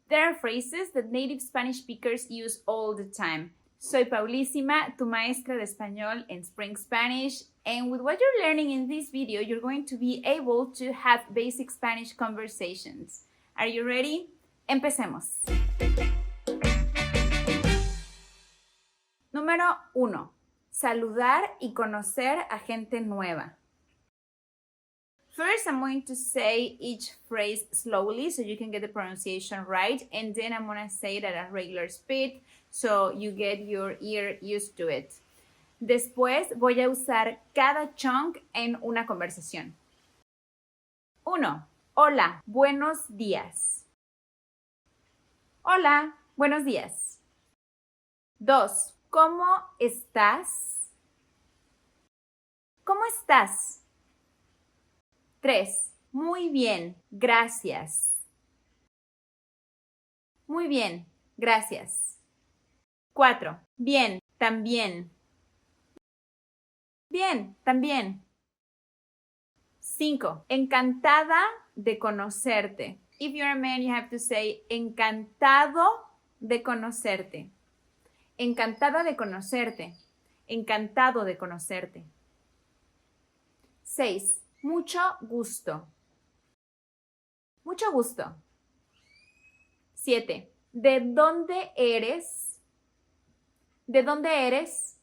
There are phrases that native Spanish speakers use all the time. Soy Paulísima, tu maestra de español en Spring Spanish, and with what you're learning in this video, you're going to be able to have basic Spanish conversations. Are you ready? Empecemos. Número 1. Saludar y conocer a gente nueva. First, I'm going to say each phrase slowly so you can get the pronunciation right, and then I'm going to say it at a regular speed so you get your ear used to it. Después voy a usar cada chunk en una conversación. 1. Hola, buenos días. Hola, buenos días. 2. ¿Cómo estás? ¿Cómo estás? 3. Muy bien, gracias. Muy bien, gracias. 4. Bien, también. Bien, también. 5. Encantada de conocerte. If you're a man, you have to say encantado de conocerte. Encantada de conocerte. Encantado de conocerte. 6. Mucho gusto. Mucho gusto. 7. ¿De dónde eres? ¿De dónde eres?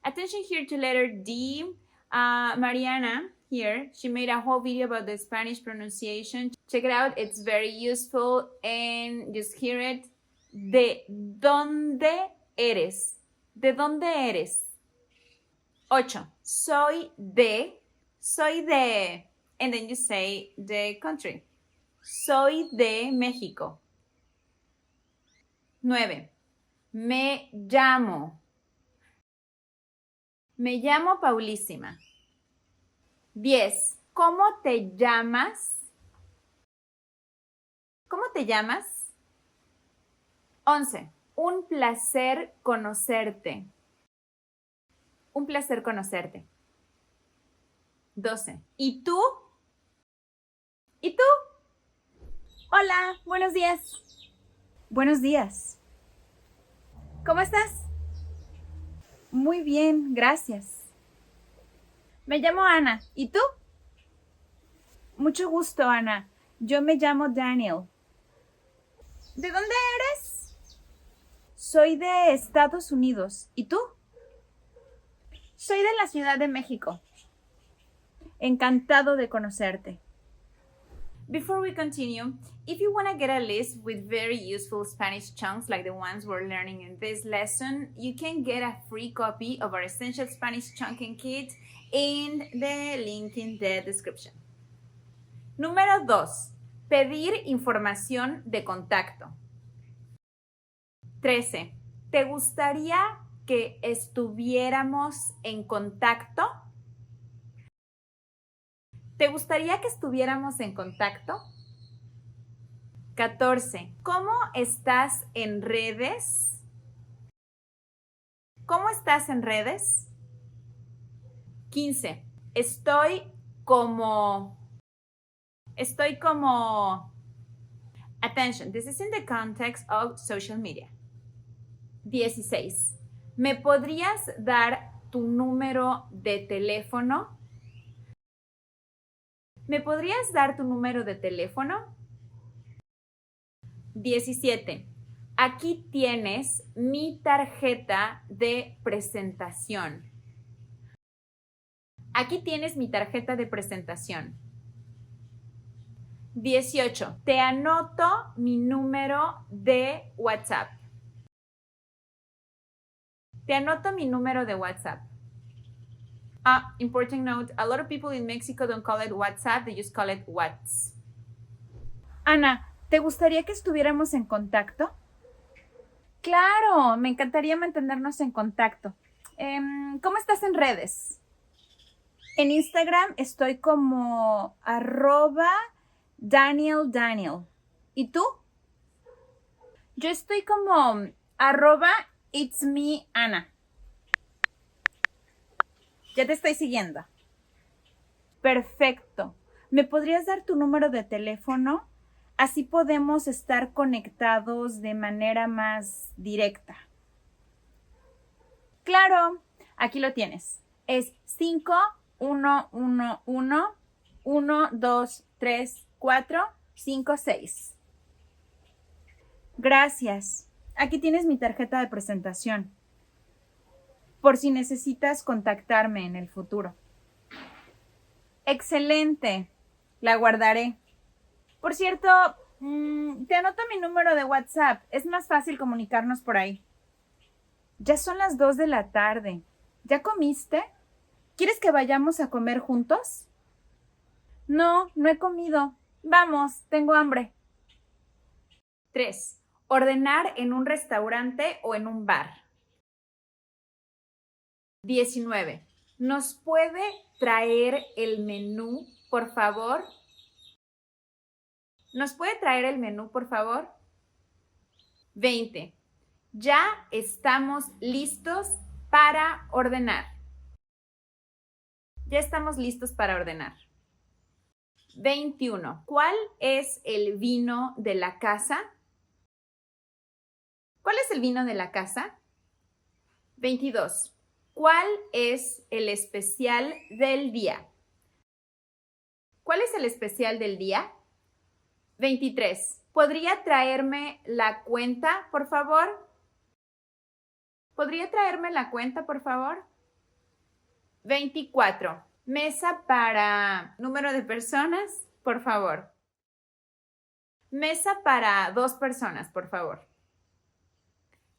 Attention here to letter D. Mariana here, she made a whole video about the Spanish pronunciation. Check it out, it's very useful and just hear it. ¿De dónde eres? ¿De dónde eres? 8. Soy de, and then you say the country. Soy de México. 9. Me llamo Paulísima. 10. ¿Cómo te llamas? ¿Cómo te llamas? 11. Un placer conocerte. Un placer conocerte. 12. ¿Y tú? ¿Y tú? Hola, buenos días. Buenos días. ¿Cómo estás? Muy bien, gracias. Me llamo Ana. ¿Y tú? Mucho gusto, Ana. Yo me llamo Daniel. ¿De dónde eres? Soy de Estados Unidos. ¿Y tú? Soy de la Ciudad de México. Encantado de conocerte. Before we continue, if you want to get a list with very useful Spanish chunks like the ones we're learning in this lesson, you can get a free copy of our Essential Spanish Chunking Kit in the link in the description. Número 2. Pedir información de contacto. 13. ¿Te gustaría que estuviéramos en contacto? ¿Te gustaría que estuviéramos en contacto? 14. ¿Cómo estás en redes? ¿Cómo estás en redes? 15. Estoy como... Attention, this is in the context of social media. 16. ¿Me podrías dar tu número de teléfono? ¿Me podrías dar tu número de teléfono? 17. Aquí tienes mi tarjeta de presentación. Aquí tienes mi tarjeta de presentación. 18. Te anoto mi número de WhatsApp. Te anoto mi número de WhatsApp. Important note, a lot of people in Mexico don't call it WhatsApp, they just call it Whats. Ana, ¿te gustaría que estuviéramos en contacto? Claro, me encantaría mantenernos en contacto. ¿Cómo estás en redes? En Instagram estoy como @DanielDaniel. ¿Y tú? Yo estoy como @It'sMeAna. Ya te estoy siguiendo. Perfecto. ¿Me podrías dar tu número de teléfono? Así podemos estar conectados de manera más directa. Claro, aquí lo tienes. Es 5, 1, 1, 1, 1, 2, 3, 4, 5, 6. Gracias. Aquí tienes mi tarjeta de presentación, por si necesitas contactarme en el futuro. Excelente. La guardaré. Por cierto, te anoto mi número de WhatsApp. Es más fácil comunicarnos por ahí. Ya son las 2 de la tarde. ¿Ya comiste? ¿Quieres que vayamos a comer juntos? No, no he comido. Vamos, tengo hambre. 3. Ordenar en un restaurante o en un bar. 19. ¿Nos puede traer el menú, por favor? ¿Nos puede traer el menú, por favor? 20. Ya estamos listos para ordenar. Ya estamos listos para ordenar. 21. ¿Cuál es el vino de la casa? ¿Cuál es el vino de la casa? 22. ¿Cuál es el especial del día? ¿Cuál es el especial del día? 23. ¿Podría traerme la cuenta, por favor? ¿Podría traerme la cuenta, por favor? 24. Mesa para número de personas, por favor. Mesa para 2 personas, por favor.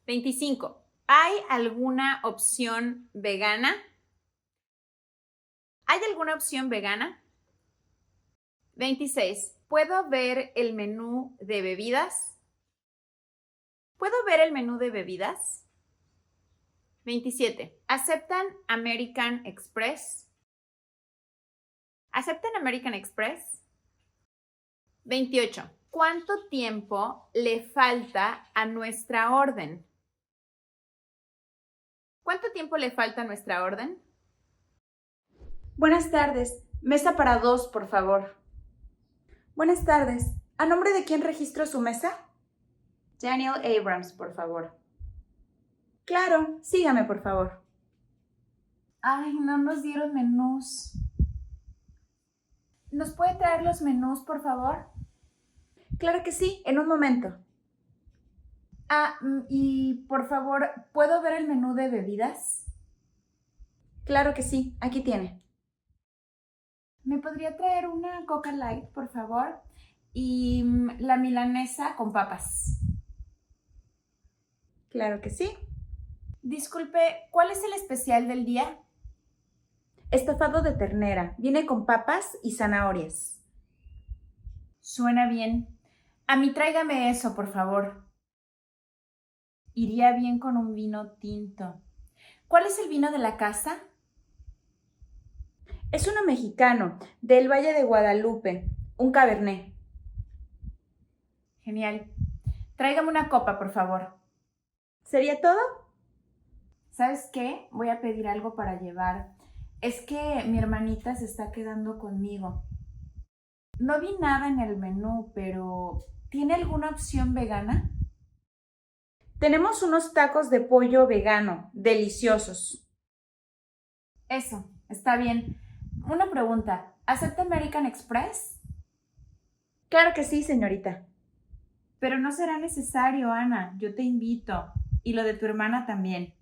25. ¿Hay alguna opción vegana? ¿Hay alguna opción vegana? 26. ¿Puedo ver el menú de bebidas? ¿Puedo ver el menú de bebidas? 27. ¿Aceptan American Express? ¿Aceptan American Express? 28. ¿Cuánto tiempo le falta a nuestra orden? ¿Cuánto tiempo le falta a nuestra orden? Buenas tardes. Mesa para 2, por favor. Buenas tardes. ¿A nombre de quién registro su mesa? Daniel Abrams, por favor. Claro, sígame, por favor. Ay, no nos dieron menús. ¿Nos puede traer los menús, por favor? Claro que sí, en un momento. Y por favor, ¿puedo ver el menú de bebidas? Claro que sí, aquí tiene. ¿Me podría traer una Coca Light, por favor? Y la milanesa con papas. Claro que sí. Disculpe, ¿cuál es el especial del día? Estofado de ternera. Viene con papas y zanahorias. Suena bien. A mí tráigame eso, por favor. Iría bien con un vino tinto. ¿Cuál es el vino de la casa? Es uno mexicano, del Valle de Guadalupe, un Cabernet. Genial. Tráigame una copa, por favor. ¿Sería todo? ¿Sabes qué? Voy a pedir algo para llevar. Es que mi hermanita se está quedando conmigo. No vi nada en el menú, pero ¿tiene alguna opción vegana? Tenemos unos tacos de pollo vegano, deliciosos. Eso, está bien. Una pregunta, ¿acepta American Express? Claro que sí, señorita. Pero no será necesario, Ana. Yo te invito. Y lo de tu hermana también.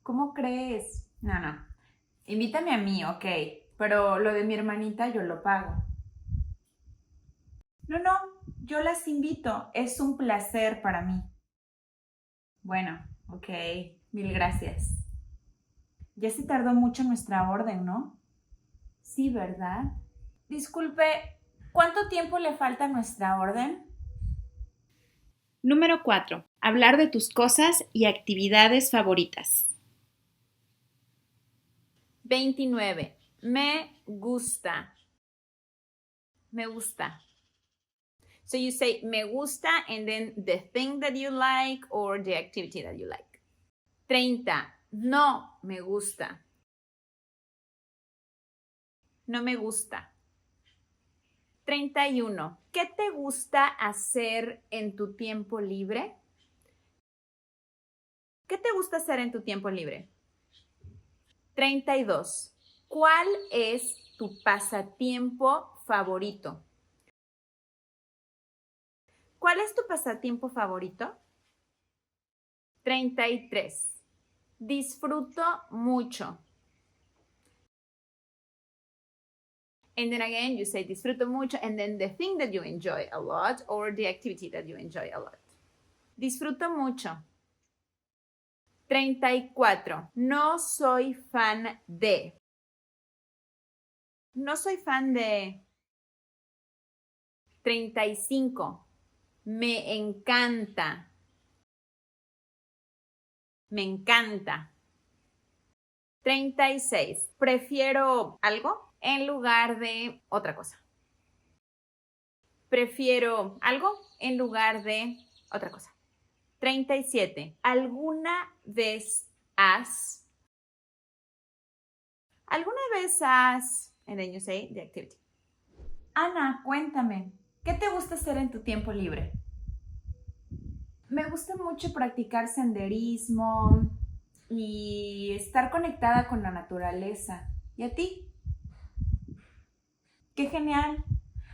¿Cómo crees? No. Invítame a mí, ok. Pero lo de mi hermanita yo lo pago. No, yo las invito. Es un placer para mí. Bueno, ok. Mil gracias. Ya se tardó mucho nuestra orden, ¿no? Sí, ¿verdad? Disculpe, ¿cuánto tiempo le falta a nuestra orden? Número 4. Hablar de tus cosas y actividades favoritas. 29. Me gusta. Me gusta. So you say me gusta and then the thing that you like or the activity that you like. 30. No me gusta. No me gusta. 31. ¿Qué te gusta hacer en tu tiempo libre? ¿Qué te gusta hacer en tu tiempo libre? 32. ¿Cuál es tu pasatiempo favorito? ¿Cuál es tu pasatiempo favorito? 33. Disfruto mucho. And then again, you say disfruto mucho, and then the thing that you enjoy a lot or the activity that you enjoy a lot. Disfruto mucho. 34. No soy fan de. No soy fan de. 35. Me encanta. Me encanta. 36. Prefiero algo en lugar de otra cosa. Prefiero algo en lugar de otra cosa. 37. ¿Alguna vez has? And then you say the activity. Ana, cuéntame, ¿qué te gusta hacer en tu tiempo libre? Me gusta mucho practicar senderismo y estar conectada con la naturaleza. ¿Y a ti? ¡Qué genial!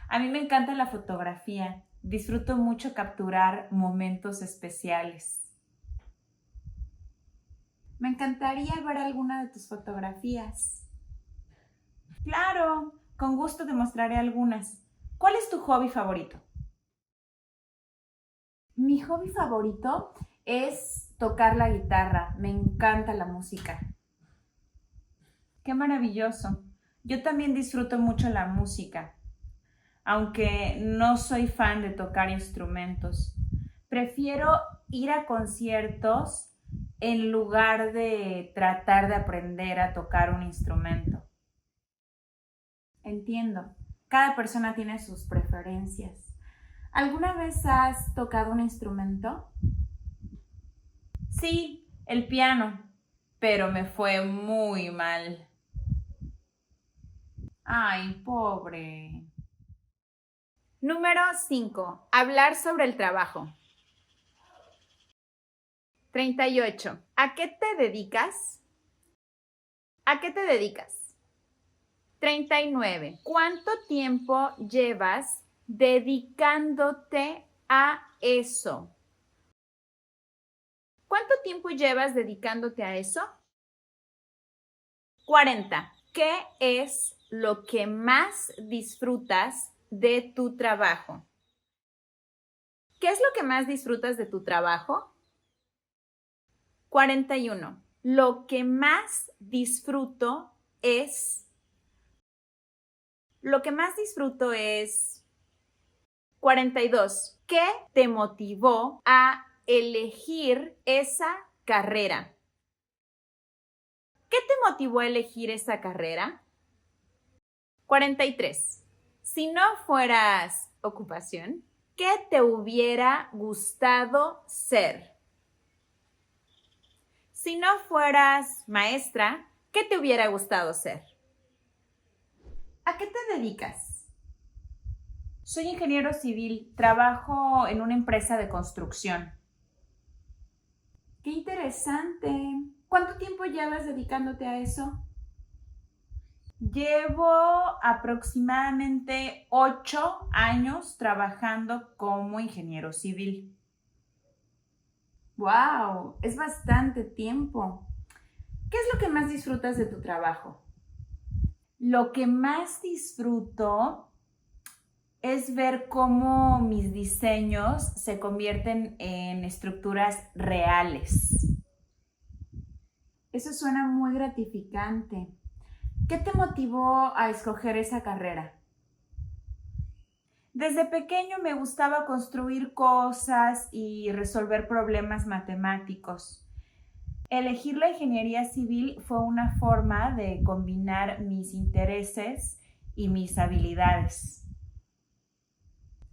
A mí me encanta la fotografía. Disfruto mucho capturar momentos especiales. Me encantaría ver alguna de tus fotografías. Claro, con gusto te mostraré algunas. ¿Cuál es tu hobby favorito? Mi hobby favorito es tocar la guitarra. Me encanta la música. ¡Qué maravilloso! Yo también disfruto mucho la música, aunque no soy fan de tocar instrumentos. Prefiero ir a conciertos en lugar de tratar de aprender a tocar un instrumento. Entiendo. Cada persona tiene sus preferencias. ¿Alguna vez has tocado un instrumento? Sí, el piano, pero me fue muy mal. Ay, pobre. Número 5. Hablar sobre el trabajo. 38. ¿A qué te dedicas? ¿A qué te dedicas? 39. ¿Cuánto tiempo llevas dedicándote a eso? ¿Cuánto tiempo llevas dedicándote a eso? 40. ¿Qué es lo que más disfrutas de tu trabajo? ¿Qué es lo que más disfrutas de tu trabajo? 41. Lo que más disfruto es. Lo que más disfruto es. 42. ¿Qué te motivó a elegir esa carrera? ¿Qué te motivó a elegir esa carrera? 43. Si no fueras ocupación, ¿qué te hubiera gustado ser? Si no fueras maestra, ¿qué te hubiera gustado ser? ¿A qué te dedicas? Soy ingeniero civil, trabajo en una empresa de construcción. ¡Qué interesante! ¿Cuánto tiempo llevas dedicándote a eso? Llevo aproximadamente 8 años trabajando como ingeniero civil. ¡Wow! Es bastante tiempo. ¿Qué es lo que más disfrutas de tu trabajo? Lo que más disfruto es ver cómo mis diseños se convierten en estructuras reales. Eso suena muy gratificante. ¿Qué te motivó a escoger esa carrera? Desde pequeño me gustaba construir cosas y resolver problemas matemáticos. Elegir la ingeniería civil fue una forma de combinar mis intereses y mis habilidades.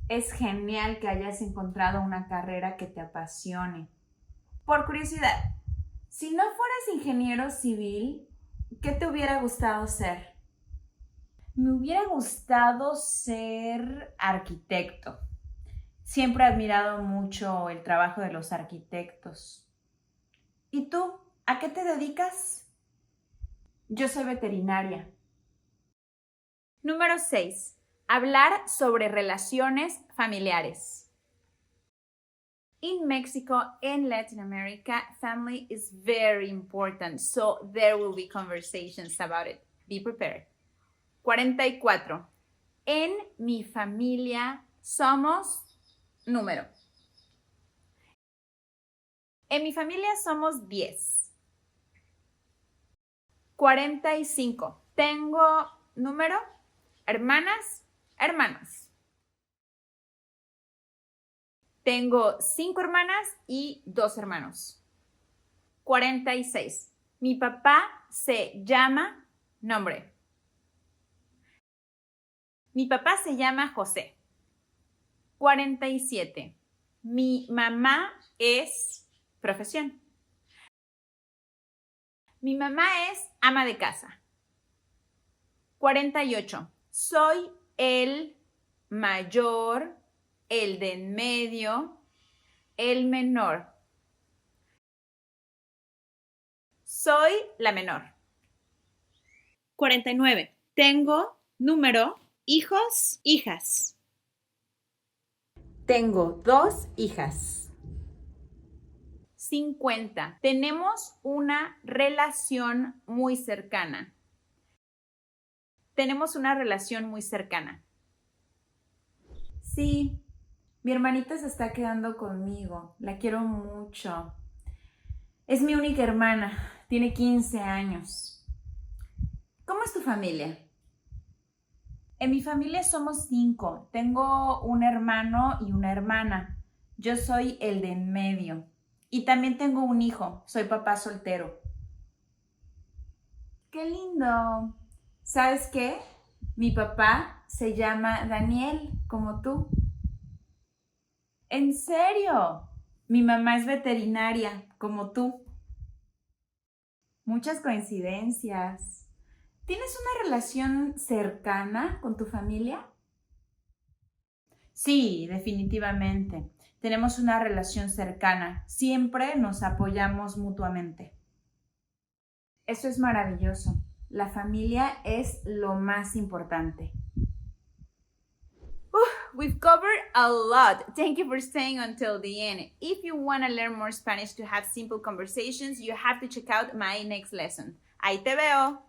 Es genial que hayas encontrado una carrera que te apasione. Por curiosidad, si no fueras ingeniero civil, ¿qué te hubiera gustado ser? Me hubiera gustado ser arquitecto. Siempre he admirado mucho el trabajo de los arquitectos. ¿Y tú? ¿A qué te dedicas? Yo soy veterinaria. Número 6. Hablar sobre relaciones familiares. In Mexico and Latin America, family is very important, so there will be conversations about it. Be prepared. 44. En mi familia somos número. En mi familia somos 10. 45. Tengo número, hermanas, hermanos. Tengo 5 hermanas y 2 hermanos. 46. Mi papá se llama nombre. Mi papá se llama José. 47. Mi mamá es profesión. Mi mamá es ama de casa. 48. Soy el mayor, el de en medio, el menor. Soy la menor. 49. Tengo número, hijos, hijas. Tengo 2 hijas. 50. Tenemos una relación muy cercana. Tenemos una relación muy cercana. Sí, mi hermanita se está quedando conmigo. La quiero mucho. Es mi única hermana. Tiene 15 años. ¿Cómo es tu familia? En mi familia somos 5. Tengo un hermano y una hermana. Yo soy el de en medio. Y también tengo un hijo. Soy papá soltero. ¡Qué lindo! ¿Sabes qué? Mi papá se llama Daniel, como tú. ¿En serio? Mi mamá es veterinaria, como tú. Muchas coincidencias. ¿Tienes una relación cercana con tu familia? Sí, definitivamente. Tenemos una relación cercana. Siempre nos apoyamos mutuamente. Eso es maravilloso. La familia es lo más importante. We've covered a lot. Thank you for staying until the end. If you want to learn more Spanish to have simple conversations, you have to check out my next lesson. Ahí te veo.